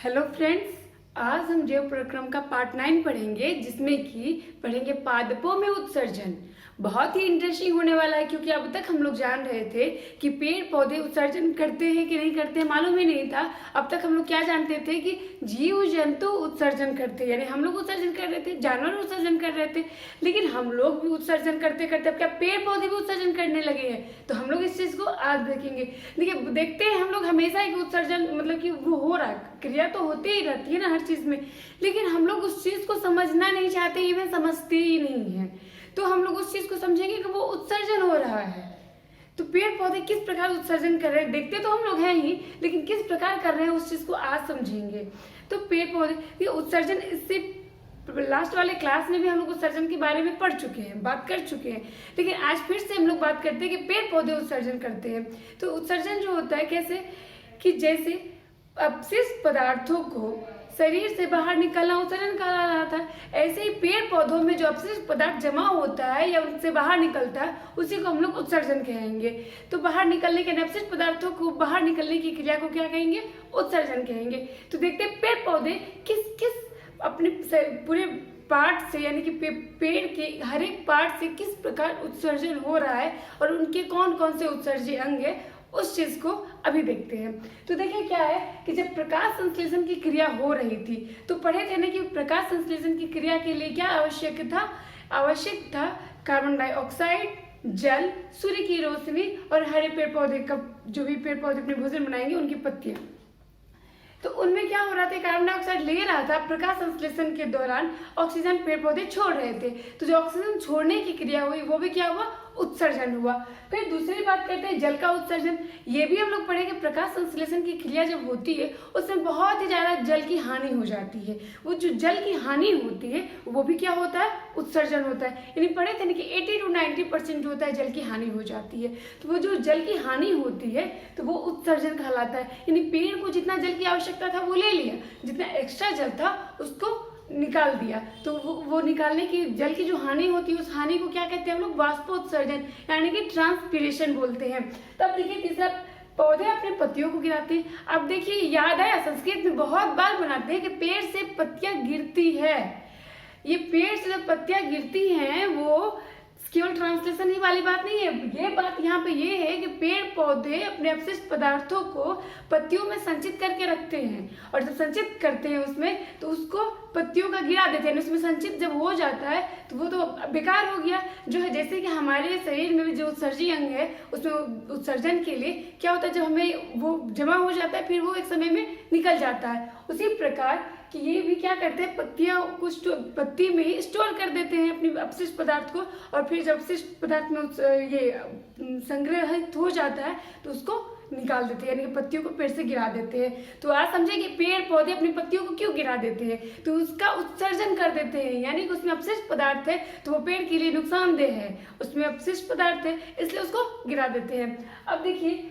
Hello friends, आज हम जैव प्रक्रम का पार्ट 9 पढ़ेंगे, जिसमें कि पढ़ेंगे पादपों में उत्सर्जन। बहुत ही इंटरेस्टिंग होने वाला है, क्योंकि अब तक हम लोग जान रहे थे कि पेड़ पौधे उत्सर्जन करते हैं कि नहीं करते हैं, मालूम ही नहीं था। अब तक हम लोग क्या जानते थे कि जीव जंतु उत्सर्जन करते हैं, यानी हम लोग उत्सर्जन कर रहे थे, जानवर उत्सर्जन कर रहे थे। लेकिन हम लोग भी उत्सर्जन करते करते अब क्या पेड़ पौधे भी उत्सर्जन करने लगे हैं। तो हम लोग इस चीज़ को आज देखेंगे। देखिए, देखते हैं हम लोग हमेशा एक उत्सर्जन, मतलब कि वो हो रहा है, क्रिया तो होती ही रहती है ना हर चीज़ में, लेकिन हम लोग उस चीज़ को समझना नहीं चाहते, इवन समझते ही नहीं है। तो हम लोग उस चीज़ को समझेंगे कि वो उत्सर्जन हो रहा है। तो पेड़ पौधे किस प्रकार उत्सर्जन कर रहे हैं, देखते तो हम लोग हैं ही, लेकिन किस प्रकार कर रहे हैं उस चीज़ को आज समझेंगे। तो पेड़ पौधे ये उत्सर्जन, इससे लास्ट वाले क्लास में भी हम लोग उत्सर्जन के बारे में पढ़ चुके हैं, बात कर चुके हैं, लेकिन आज फिर से हम लोग बात करते हैं कि पेड़ पौधे उत्सर्जन करते हैं। तो उत्सर्जन जो होता है कैसे, कि जैसे अपशिष्ट पदार्थों को शरीर से बाहर निकलना उत्सर्जन कहा जाता है। ऐसे ही पेड़ पौधों में जो अपशिष्ट पदार्थ जमा होता है या उनसे बाहर निकलता है, उसी को हम लोग उत्सर्जन कहेंगे। तो बाहर निकलने के अपशिष्ट पदार्थों को बाहर निकलने की क्रिया को क्या कहेंगे, उत्सर्जन कहेंगे। तो देखते हैं पेड़ पौधे किस किस अपने पूरे पार्ट से, यानी कि पेड़ के हर एक पार्ट से किस प्रकार उत्सर्जन हो रहा है और उनके कौन कौन से उत्सर्जी अंग है, उस चीज को अभी देखते हैं। तो देखिए क्या है कि जब प्रकाश संश्लेषण की क्रिया हो रही थी, तो पढ़े थे ना कि प्रकाश संश्लेषण की क्रिया के लिए क्या आवश्यक था कार्बन डाइऑक्साइड, जल, सूर्य की रोशनी और हरे पेड़ पौधे का, जो भी पेड़ पौधे अपने भोजन बनाएंगे उनकी पत्तियां। तो उनमें क्या हो रहा था, कार्बन डाइऑक्साइड ले रहा था, प्रकाश संश्लेषण के दौरान ऑक्सीजन पेड़ पौधे छोड़ रहे थे। तो जो ऑक्सीजन छोड़ने की क्रिया हुई वो भी क्या हुआ, उत्सर्जन हुआ। फिर दूसरी बात करते हैं जल का उत्सर्जन। ये भी हम लोग पढ़ेंगे, प्रकाश संश्लेषण की क्रिया जब होती है उसमें बहुत ही ज्यादा जल की हानि हो जाती है। वो जो जल की हानि होती है वो भी क्या होता है, उत्सर्जन होता है। यानी पढ़े थे ना कि 80 to 90% जो होता है जल की हानि हो जाती है। तो वो जो जल की हानि होती है तो वो उत्सर्जन कहलाता है। यानी पेड़ को जितना जल की आवश्यकता था वो ले लिया, जितना एक्स्ट्रा जल था उसको निकाल दिया। तो वो निकालने की जल की जो हानि होती है, उस हानि को क्या कहते हैं हम लोग, वाष्पोत्सर्जन, यानी कि ट्रांसपीरेशन बोलते हैं। तब देखिए तीसरा, पौधे अपने पत्तियों को गिराते हैं। अब देखिए याद आया, संस्कृत में बहुत बार बनाते हैं कि पेड़ से पत्तियां गिरती है। ये पेड़ से जब पत्तियां गिरती हैं वो केवल ट्रांसलेशन ही वाली बात नहीं है। ये बात यहाँ पे ये है कि पेड़ पौधे अपने अपशिष्ट पदार्थों को पत्तियों में संचित करके रखते हैं, और जब संचित करते हैं उसमें तो उसको पत्तियों का गिरा देते हैं। उसमें संचित जब हो जाता है तो वो तो बेकार हो गया। जो है जैसे कि हमारे शरीर में भी जो उत्सर्जी अंग है, उसमें उत्सर्जन के लिए क्या होता है, जब हमें वो जमा हो जाता है फिर वो एक समय में निकल जाता है। उसी प्रकार कि ये भी क्या करते हैं, पत्तियां को पत्ती में ही स्टोर कर देते हैं अपनी अपशिष्ट पदार्थ को, और फिर जब अपशिष्ट पदार्थ में ये संग्रहित हो जाता है तो उसको निकाल देते हैं, यानी कि पत्तियों को पेड़ से गिरा देते हैं। तो आज समझे कि पेड़ पौधे अपनी पत्तियों को क्यों गिरा देते हैं, तो उसका उत्सर्जन कर देते हैं, यानी कि उसमें अपशिष्ट पदार्थ है तो वो पेड़ के लिए नुकसानदेह है, उसमें अपशिष्ट पदार्थ है इसलिए उसको गिरा देते हैं। अब देखिए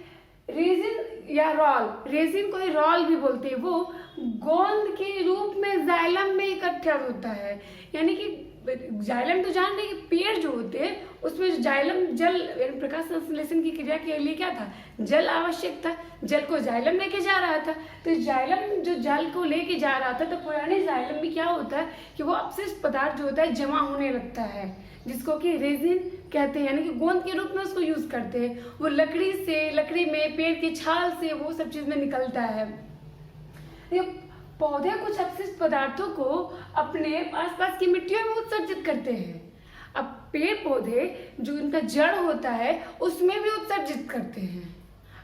रेजिन या रॉल, रेजिन को ही रॉल भी बोलते हैं, वो गोंद के रूप में जाइलम में इकट्ठा होता है। यानी कि जाइलम तो जान रहे कि पेड़ जो होते हैं उसमें जाइलम जल, प्रकाश संश्लेषण की क्रिया के लिए क्या था, जल आवश्यक था। जल को जाइलम लेके जा रहा था, तो जाइलम जो जल को लेके जा रहा था, तो पुराने जाइलम में क्या होता है कि वो अपशिष्ट पदार्थ जो होता है जमा होने लगता है, जिसको कि रेजिन कहते हैं, यानी कि गोंद के रूप में उसको यूज करते हैं। वो लकड़ी में पेड़ की छाल से वो सब चीज में निकलता है। ये पौधे कुछ अपशिष्ट पदार्थों को अपने आसपास की मिट्टियों में उत्सर्जित करते हैं। अब पेड़ पौधे जो इनका जड़ होता है उसमें भी उत्सर्जित करते हैं।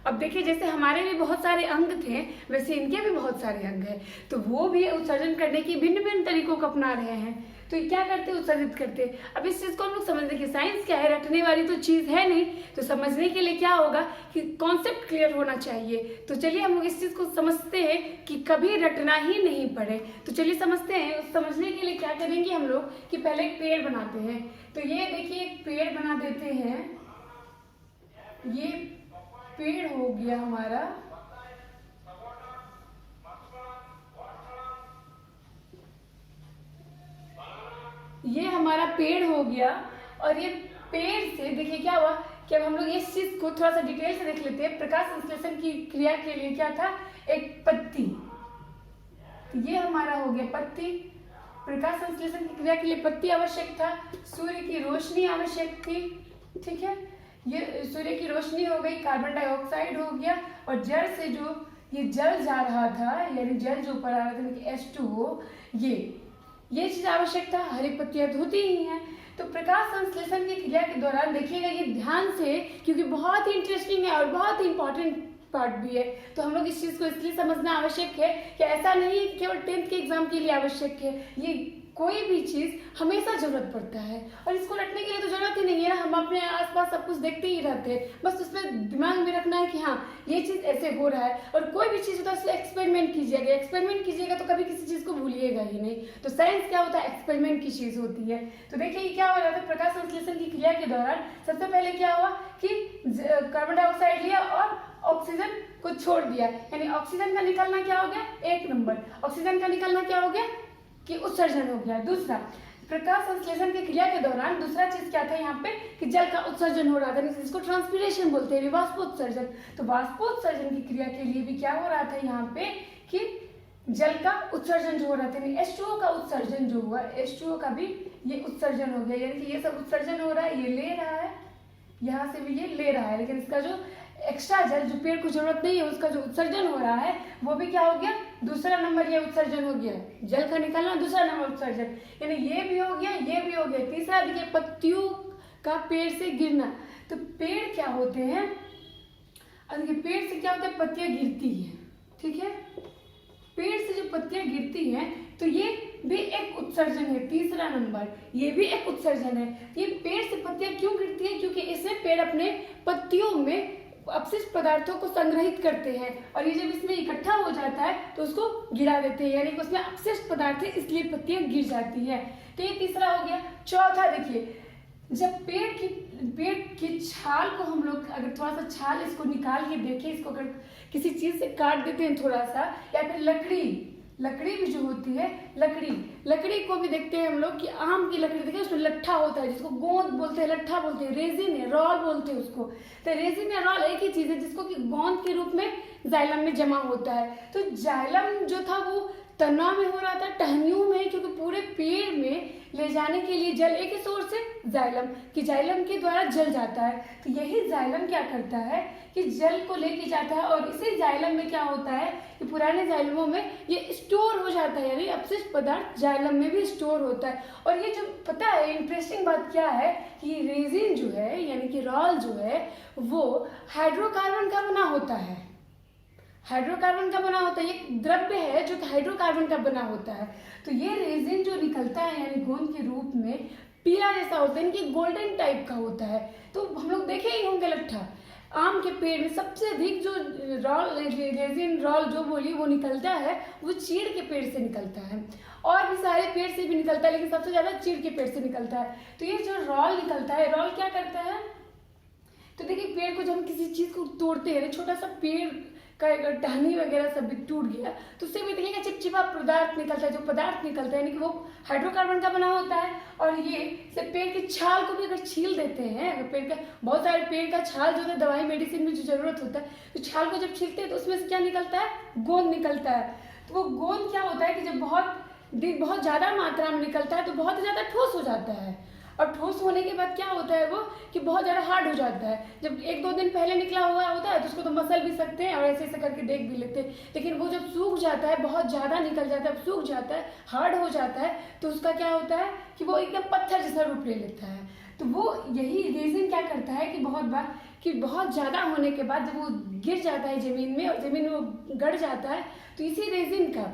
अब देखिए जैसे हमारे भी बहुत सारे अंग थे, वैसे इनके भी बहुत सारे अंग हैं, तो वो भी उत्सर्जन करने की भिन्न भिन्न तरीकों को अपना रहे हैं। तो ये क्या करते हैं, उत्सर्जित करते हैं। अब इस चीज को हम लोग समझने की, साइंस क्या है, रटने वाली तो चीज है नहीं, तो समझने के लिए क्या होगा कि कॉन्सेप्ट क्लियर होना चाहिए। तो चलिए हम लोग इस चीज को समझते हैं कि कभी रटना ही नहीं पड़े। तो चलिए समझते हैं। समझने के लिए क्या करेंगे हम लोग कि पहले एक पेड़ बनाते हैं। तो ये देखिए एक पेड़ बना देते हैं, ये पेड़ हो गया हमारा। ये हमारा पेड़ हो गया, और ये पेड़ से देखिए क्या हुआ कि अब हम लोग इस चीज को थोड़ा सा डिटेल से देख लेते हैं। प्रकाश संश्लेषण की क्रिया के लिए क्या था, एक पत्ती, ये हमारा हो गया पत्ती। प्रकाश संश्लेषण की क्रिया के लिए पत्ती आवश्यक था, सूर्य की रोशनी आवश्यक थी, ठीक है। ये सूर्य की रोशनी हो गई, कार्बन डाइऑक्साइड हो गया, और जल से जो ये जल जा रहा था, यानी जल जो ऊपर आ रहा था H2O, ये चीज आवश्यक था। हरी पत्तियां तो होती ही हैं। तो प्रकाश संश्लेषण की क्रिया के दौरान देखिएगा ये ध्यान से, क्योंकि बहुत ही इंटरेस्टिंग है और बहुत ही इंपॉर्टेंट पार्ट भी है, तो हम लोग इस चीज को इसलिए समझना आवश्यक है कि ऐसा नहीं है कि केवल 10th के एग्जाम के लिए आवश्यक है। ये कोई भी चीज हमेशा जरूरत पड़ता है, और इसको रटने के लिए तो जरूरत ही नहीं है ना, हम अपने आसपास सब कुछ देखते ही रहते हैं, बस उसमें दिमाग में रखना है कि हाँ ये चीज ऐसे हो रहा है। और कोई भी चीज होता है उससे एक्सपेरिमेंट कीजिएगा तो कभी किसी चीज को भूलिएगा ही नहीं। तो साइंस क्या होता है, एक्सपेरिमेंट की चीज होती है। तो देखिए क्या हो रहा था, प्रकाश संश्लेषण की क्रिया के दौरान सबसे पहले क्या हुआ कि कार्बन डाइऑक्साइड लिया और ऑक्सीजन को छोड़ दिया, यानी ऑक्सीजन का निकलना क्या हो गया, 1 नंबर। ऑक्सीजन का निकलना क्या हो गया कि उत्सर्जन हो गया। दूसरा, प्रकाश संश्लेषण की क्रिया के दौरान दूसरा चीज क्या था यहाँ पे कि जल का उत्सर्जन हो रहा था, जिसको ट्रांसपीरेशन बोलते हैं, वाष्पोत्सर्जन। तो वाष्पोत्सर्जन की क्रिया के लिए भी क्या हो रहा था यहाँ पे कि जल का उत्सर्जन जो हो रहा था, H2O का उत्सर्जन जो हुआ, H2O का भी ये उत्सर्जन हो गया, यानी कि ये सब उत्सर्जन हो रहा है, ये ले रहा है, यहाँ से भी ये ले रहा है, लेकिन इसका जो एक्स्ट्रा जल जो पेड़ को जरूरत नहीं है उसका जो उत्सर्जन हो रहा है वो भी क्या हो गया, दूसरा नंबर ये उत्सर्जन हो गया, जल का निकलना दूसरा नंबर उत्सर्जन, यानी ये भी हो गया, ये भी हो गया। तीसरा देखिए पत्तियों का पेड़ से गिरना। तो पेड़ क्या होते हैं, देखिए पेड़ से क्या होता है, पत्तियां गिरती हैं, ठीक है। पेड़ से जो पत्तियां गिरती हैं तो ये भी एक उत्सर्जन है, तीसरा नंबर, ये भी एक उत्सर्जन है। ये पेड़ से पत्तियां क्यों गिरती है, क्योंकि इसमें पेड़ अपने पत्तियों में अपशिष्ट पदार्थों को संग्रहित करते हैं, और ये जब इसमें इकट्ठा हो जाता है तो उसको गिरा देते हैं, यानी कि उसमें अपशिष्ट पदार्थ है इसलिए पत्तियां गिर जाती है। तो ये तीसरा हो गया। चौथा देखिए, जब पेड़ की छाल को हम लोग अगर थोड़ा सा छाल इसको निकाल के देखें, इसको अगर किसी चीज से काट देते हैं थोड़ा सा, या फिर लकड़ी भी जो होती है, लकड़ी को भी देखते हैं हम लोग कि आम की लकड़ी देखिए उसमें लट्ठा होता है, जिसको गोंद बोलते हैं, लट्ठा बोलते हैं, रेजिन है, रॉल बोलते हैं उसको। तो रेजिन या रॉल एक ही चीज है जिसको कि गोंद के रूप में जाइलम में जमा होता है। तो जाइलम जो था वो तना में हो रहा था, टहनियों में, क्योंकि पूरे पेड़ में ले जाने के लिए जल एक ही सोर्स है जाइलम, कि जाइलम के द्वारा जल जाता है। तो यही जाइलम क्या करता है कि जल को लेके जाता है, और इसी जाइलम में क्या होता है कि पुराने जाइलमों में ये स्टोर हो जाता है, यानी अपशिष्ट पदार्थ जाइलम में भी स्टोर होता है। और ये जो पता है इंटरेस्टिंग बात क्या है कि रेजिन जो है यानी कि रॉल जो है वो हाइड्रोकार्बन का बना होता है, हाइड्रोकार्बन का बना होता है, ये द्रव्य है जो कि हाइड्रोकार्बन का बना होता है। तो ये रेजिन जो निकलता है यानी गोंद के रूप में पीला जैसा होता है, इनकी गोल्डन टाइप का होता है। तो हम लोग देखे ही होंगे लट्ठा, आम के पेड़ में सबसे अधिक जो रेजिन रॉल जो बोली वो निकलता है वो चीड़ के पेड़ से निकलता है, और भी सारे पेड़ से भी निकलता है, लेकिन सबसे ज्यादा चीड़ के पेड़ से निकलता है। तो ये जो रॉल निकलता है, रॉल क्या करता है, तो देखिए पेड़ को जब हम किसी चीज को तोड़ते हैं, छोटा सा पेड़ का अगर टहनी वगैरह सब भी टूट गया तो उससे भी देखिएगा चिपचिपा पदार्थ निकलता है, जो पदार्थ निकलता है यानी कि वो हाइड्रोकार्बन का बना होता है। और ये से पेड़ की छाल को भी अगर छील देते हैं, अगर पेड़ का बहुत सारे पेड़ का छाल जो है दवाई मेडिसिन में जो जरूरत होता है, तो छाल को जब छीलते हैं तो उसमें से क्या निकलता है, गोंद निकलता है। तो वो गोंद क्या होता है कि जब बहुत ज्यादा मात्रा में निकलता है तो बहुत ज्यादा ठोस हो जाता है, और ठोस होने के बाद क्या होता है वो कि बहुत ज़्यादा हार्ड हो जाता है। जब 1-2 दिन पहले निकला हुआ होता है तो उसको तो मसल भी सकते हैं और ऐसे ऐसे करके देख भी लेते हैं, लेकिन वो जब सूख जाता है, बहुत ज़्यादा निकल जाता है, सूख जाता है, हार्ड हो जाता है, तो उसका क्या होता है कि वो एकदम पत्थर जैसा रूप ले लेता है। तो वो यही रेजिन क्या करता है कि बहुत बार कि बहुत ज़्यादा होने के बाद जब वो गिर जाता है ज़मीन में और ज़मीन में वो गड़ जाता है, तो इसी रेजिन का,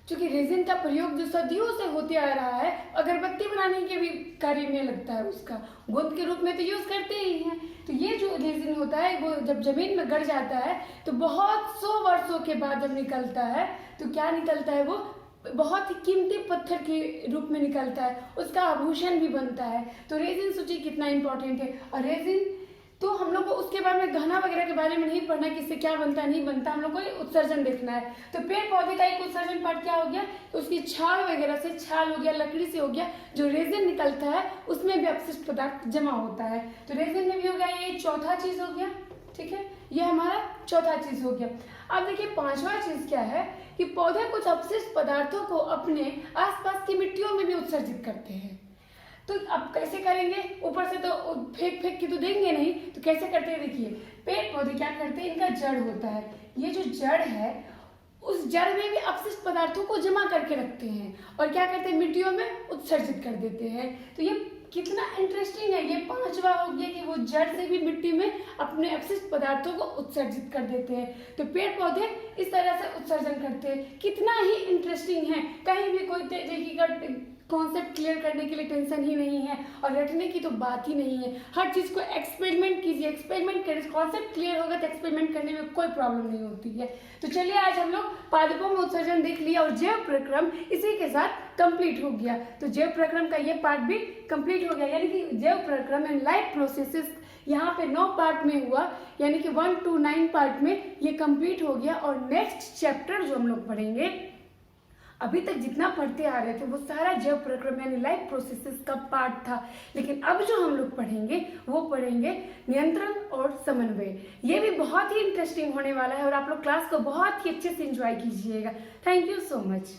चूंकि रेजिन का प्रयोग जो सदियों से होते आ रहा है, अगरबत्ती बनाने के भी कार्य में लगता है, उसका गोंद के रूप में तो यूज करते ही हैं। तो ये जो रेजिन होता है वो जब जमीन में गड़ जाता है तो बहुत 100 वर्षों के बाद जब निकलता है तो क्या निकलता है, वो बहुत ही कीमती पत्थर के रूप में निकलता है, उसका आभूषण भी बनता है। तो रेजिन सोचिए कितना इंपॉर्टेंट है। और रेजिन तो हम लोग को उसके बारे में गहना वगैरह के बारे में नहीं पढ़ना कि इससे क्या बनता है नहीं बनता, हम लोग को उत्सर्जन देखना है। तो पेड़ पौधे का एक उत्सर्जन पार्ट क्या हो गया, तो उसकी छाल वगैरह से, छाल हो गया, लकड़ी से हो गया, जो रेजिन निकलता है उसमें भी अपशिष्ट पदार्थ जमा होता है। तो रेजिन में भी हो गया, ये चौथा चीज हो गया, ठीक है, ये हमारा चौथा चीज हो गया। अब देखिए पांचवा चीज क्या है कि पौधे कुछ अपशिष्ट पदार्थों को अपने आसपास की मिट्टियों में भी उत्सर्जित करते हैं। तो अब कैसे करेंगे, ऊपर से तो फेंक फेंक के तो देंगे नहीं, तो कैसे करते हैं देखिए, पेड़ पौधे क्या करते हैं, इनका जड़ होता है, ये जो जड़ है उस जड़ में भी अपशिष्ट पदार्थों को जमा करके रखते हैं और क्या करते हैं, मिट्टियों में उत्सर्जित कर देते हैं। तो ये कितना इंटरेस्टिंग है, ये पांचवा हो गया कि वो जड़ से भी मिट्टी में अपने अपशिष्ट पदार्थों को उत्सर्जित कर देते हैं। तो पेड़ पौधे इस तरह से उत्सर्जन करते हैं, कितना ही इंटरेस्टिंग है। कहीं भी कोई देखिएगा कॉन्सेप्ट क्लियर करने के लिए टेंशन ही नहीं है और रटने की तो बात ही नहीं है। हर चीज़ को एक्सपेरिमेंट कीजिए, एक्सपेरिमेंट करिए, कॉन्सेप्ट क्लियर होगा तो एक्सपेरिमेंट करने में कोई प्रॉब्लम नहीं होती है। तो चलिए आज हम लोग पादपों में उत्सर्जन देख लिया और जैव प्रक्रम इसी के साथ कंप्लीट हो गया। तो जैव प्रक्रम का ये पार्ट भी कंप्लीट हो गया, यानी कि जैव प्रक्रम एंड लाइफ प्रोसेसेस यहाँ पे 9 पार्ट में हुआ, यानी कि 1 to 9 पार्ट में ये कंप्लीट हो गया। और नेक्स्ट चैप्टर जो हम लोग पढ़ेंगे, अभी तक जितना पढ़ते आ रहे थे वो सारा जैव प्रक्रम यानी लाइफ प्रोसेसेस का पार्ट था, लेकिन अब जो हम लोग पढ़ेंगे वो पढ़ेंगे नियंत्रण और समन्वय। ये भी बहुत ही इंटरेस्टिंग होने वाला है और आप लोग क्लास को बहुत ही अच्छे से एंजॉय कीजिएगा। Thank you so much.